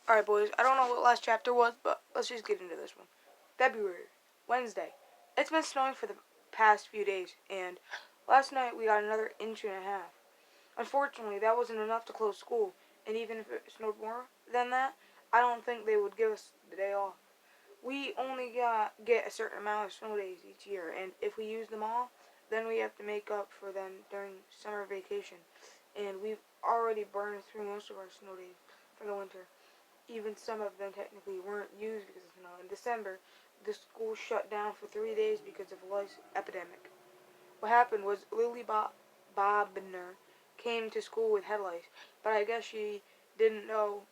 Alright, boys, I don't know what last chapter was, but let's just get into this one. February, Wednesday. It's been snowing for the past few days, and last night we got another inch and a half. Unfortunately, that wasn't enough to close school, and even if it snowed more than that, I don't think they would give us the day off. We only get a certain amount of snow days each year, and if we use them all, then we have to make up for them during summer vacation. And we've already burned through most of our snow days for the winter. Even some of them technically weren't used because of snow. In December, the school shut down for 3 days because of a lice epidemic. What happened was Lily Bobner came to school with head lice, but I guess she didn't know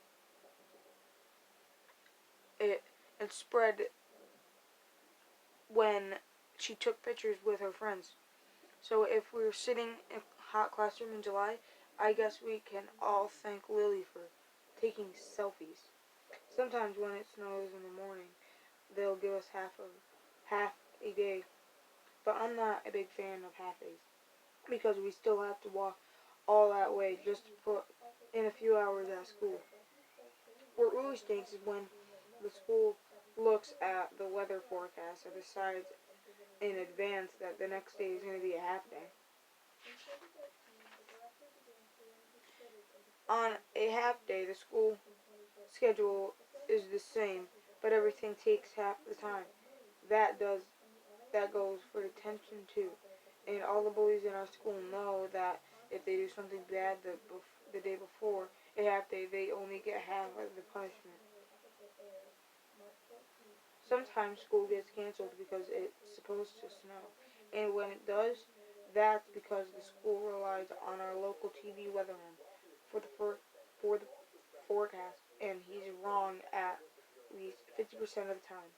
it and spread when she took pictures with her friends. So if we're sitting in a hot classroom in July, I guess we can all thank Lily for taking selfies. Sometimes when it snows in the morning, they'll give us half a day. But I'm not a big fan of half days because we still have to walk all that way just to put in a few hours at school. What really stinks is when the school looks at the weather forecast and decides in advance that the next day is going to be a half day. On a half day, the school schedule is the same, but everything takes half the time. That does that goes for detention too. And all the bullies in our school know that if they do something bad the day before a half day, they only get half of the punishment. Sometimes school gets canceled because it's supposed to snow. And when it does, that's because the school relies on our local TV weatherman for the forecast, and he's wrong at least 50% of the time.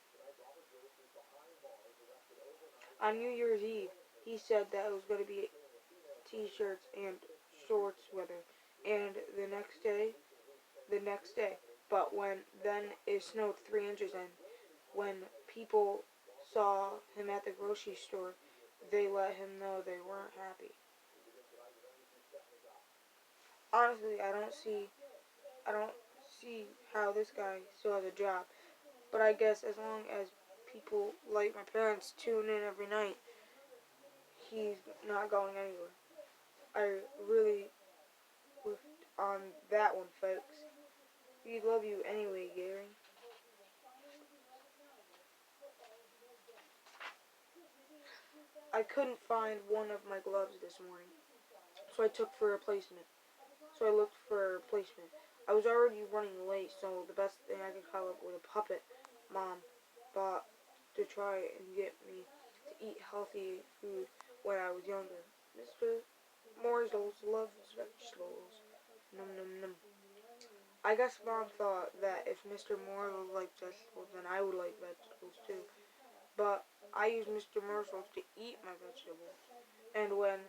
On New Year's Eve, he said that it was going to be t-shirts and shorts weather, and the next day. But when then it snowed 3 inches, and when people saw him at the grocery store, they let him know they weren't happy. Honestly, I don't see how this guy still has a job. But I guess as long as people like my parents tune in every night, he's not going anywhere. I really whiffed on that one, folks. We love you anyway, Gary. I couldn't find one of my gloves this morning, so I took for a replacement. So I looked for a replacement. I was already running late, so the best thing I could come up with a puppet Mom bought to try and get me to eat healthy food when I was younger. Mr. Morsels loves vegetables. Num num num. I guess Mom thought that if Mr. Morsels liked vegetables, then I would like vegetables too. But I use Mr. Morsels to eat my vegetables. And when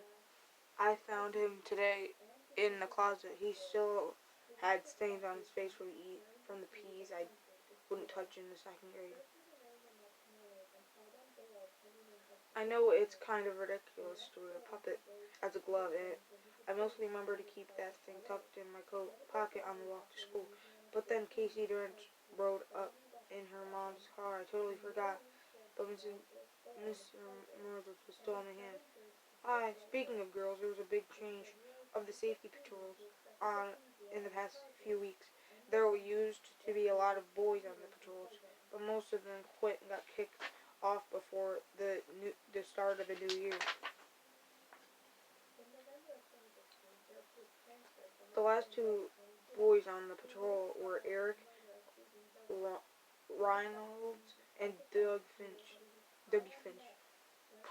I found him today in the closet, he still had stains on his face from the peas I wouldn't touch in the second grade. I know it's kind of ridiculous to wear a puppet as a glove, and I mostly remember to keep that thing tucked in my coat pocket on the walk to school. But then Casey Durant rode up in her mom's car. I totally forgot. But Mr. Moses was still in my hand. Hi, speaking of girls, there was a big change of the safety patrols on in the past few weeks. There used to be a lot of boys on the patrols, but most of them quit and got kicked off before the start of the new year. The last two boys on the patrol were Eric Reynolds and Dougie Finch,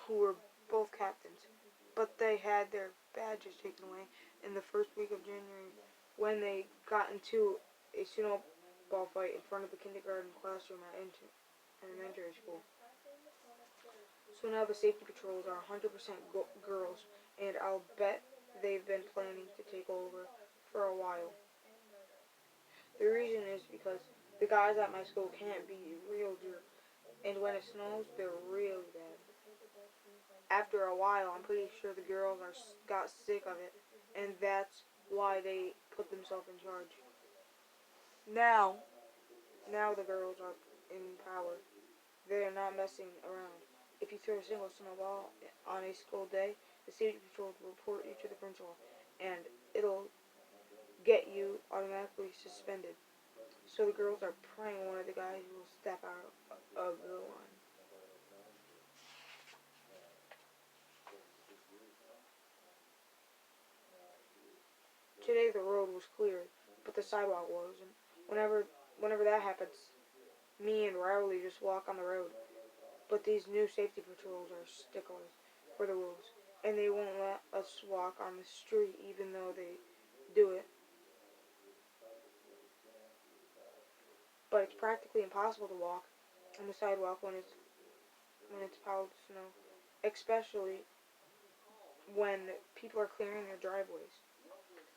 who were both captains. But they had their badges taken away in the first week of January when they got into a snowball fight in front of the kindergarten classroom at elementary school. So now the safety patrols are 100% girls, and I'll bet they've been planning to take over for a while. The reason is because the guys at my school can't be real jerks, and when it snows, they're really bad. After a while, I'm pretty sure the girls got sick of it, and that's why they put themselves in charge. Now, Now the girls are in power. They are not messing around. If you throw a single snowball on a school day, the safety patrol will report you to the principal, and it'll get you automatically suspended. So the girls are praying one of the guys will step out of the line. Today the road was clear, but the sidewalk wasn't. Whenever that happens, me and Rowley just walk on the road. But these new safety patrols are sticklers for the rules, and they won't let us walk on the street even though they do it. But it's practically impossible to walk on the sidewalk when it's piled with snow, especially when people are clearing their driveways.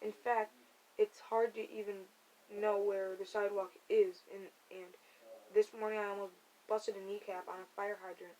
In fact, it's hard to even know where the sidewalk is, and this morning I almost busted a kneecap on a fire hydrant